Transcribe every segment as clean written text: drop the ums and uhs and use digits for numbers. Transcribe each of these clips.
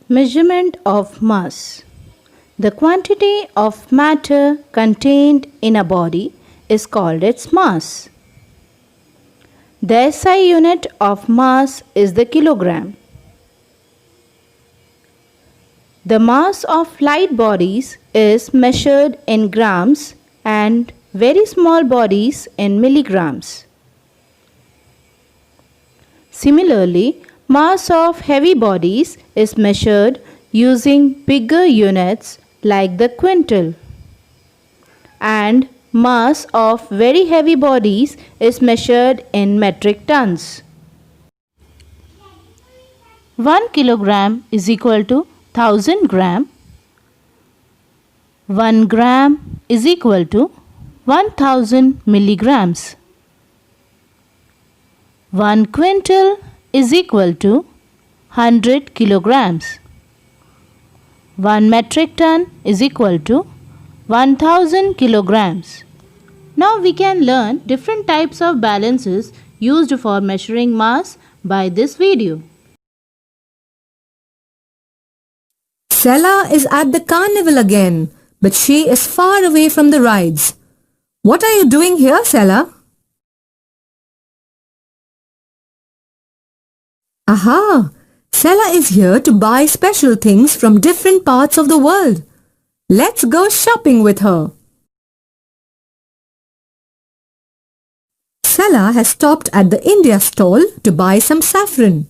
Measurement of mass. The quantity of matter contained in a body is called its mass. The SI unit of mass is the kilogram. The mass of light bodies is measured in grams and very small bodies in milligrams. Similarly, mass of heavy bodies is measured using bigger units like the quintal, and mass of very heavy bodies is measured in metric tons. 1 kilogram is equal to 1000 gram. 1 gram is equal to 1000 milligrams. 1 quintal is equal to 100 kilograms. 1 metric ton is equal to 1000 kilograms. Now we can learn different types of balances used for measuring mass by this video. Sela is at the carnival again, but she is far away from the rides. What are you doing here, Sela? Aha! Sela is here to buy special things from different parts of the world. Let's go shopping with her. Sela has stopped at the India stall to buy some saffron.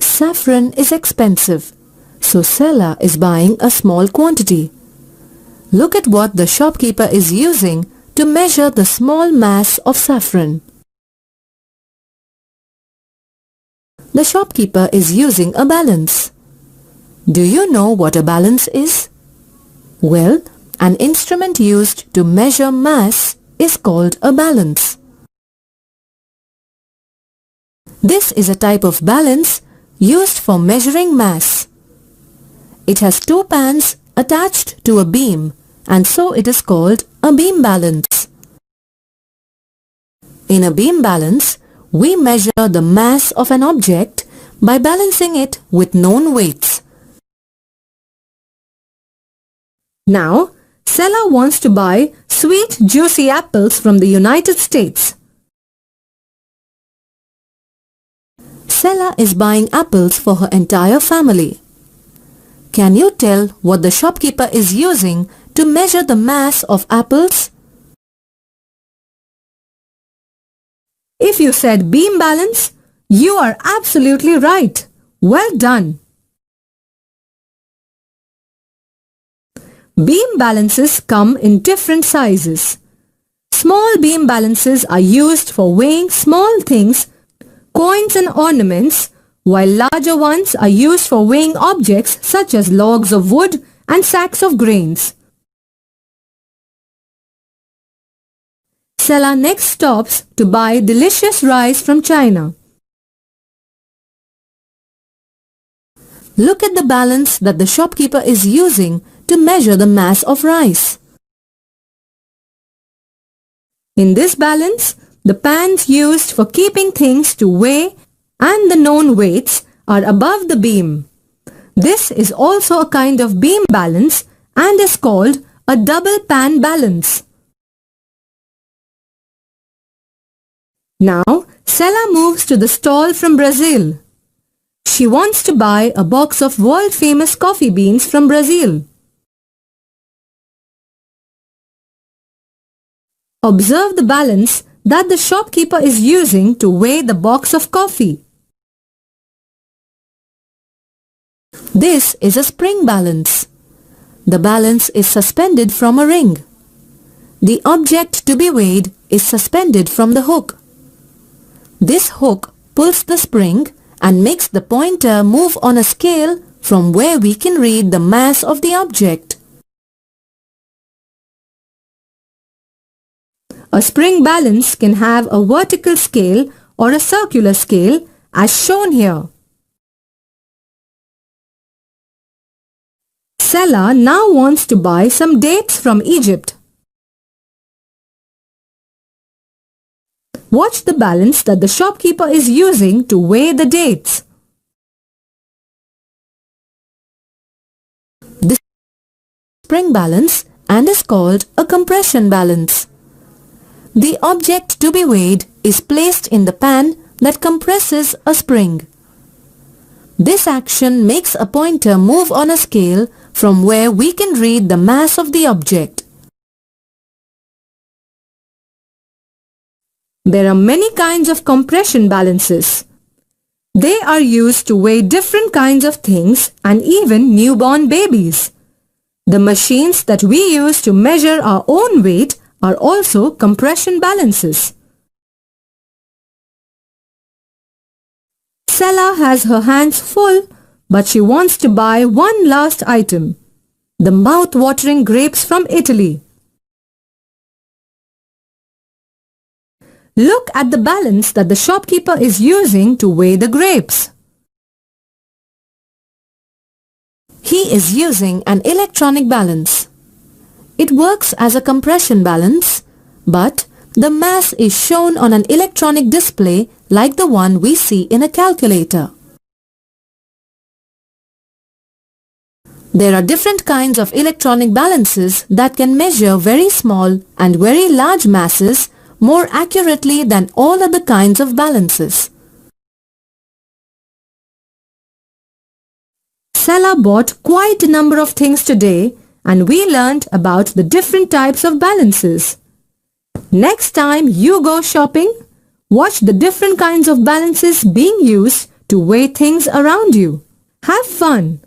Saffron is expensive, so Sela is buying a small quantity. Look at what the shopkeeper is using to measure the small mass of saffron. The shopkeeper is using a balance. Do you know what a balance is? Well, an instrument used to measure mass is called a balance. This is a type of balance used for measuring mass. It has two pans attached to a beam, and so it is called a beam balance. In a beam balance, we measure the mass of an object by balancing it with known weights. Now, Sela wants to buy sweet, juicy apples from the United States. Sela is buying apples for her entire family. Can you tell what the shopkeeper is using to measure the mass of apples? If you said beam balance, you are absolutely right. Well done. Beam balances come in different sizes. Small beam balances are used for weighing small things, coins and ornaments, while larger ones are used for weighing objects such as logs of wood and sacks of grains. Sela next stops to buy delicious rice from China. Look at the balance that the shopkeeper is using to measure the mass of rice. In this balance, the pans used for keeping things to weigh and the known weights are above the beam. This is also a kind of beam balance and is called a double pan balance. Now, Sela moves to the stall from Brazil. She wants to buy a box of world-famous coffee beans from Brazil. Observe the balance that the shopkeeper is using to weigh the box of coffee. This is a spring balance. The balance is suspended from a ring. The object to be weighed is suspended from the hook. This hook pulls the spring and makes the pointer move on a scale from where we can read the mass of the object. A spring balance can have a vertical scale or a circular scale as shown here. Sela now wants to buy some dates from Egypt. Watch the balance that the shopkeeper is using to weigh the dates. This is a spring balance and is called a compression balance. The object to be weighed is placed in the pan that compresses a spring. This action makes a pointer move on a scale from where we can read the mass of the object. There are many kinds of compression balances. They are used to weigh different kinds of things and even newborn babies. The machines that we use to measure our own weight are also compression balances. Sela has her hands full, but she wants to buy one last item, the mouth-watering grapes from Italy. Look at the balance that the shopkeeper is using to weigh the grapes. He is using an electronic balance. It works as a compression balance, but the mass is shown on an electronic display like the one we see in a calculator. There are different kinds of electronic balances that can measure very small and very large masses more accurately than all other kinds of balances. Sela bought quite a number of things today and we learned about the different types of balances. Next time you go shopping, watch the different kinds of balances being used to weigh things around you. Have fun!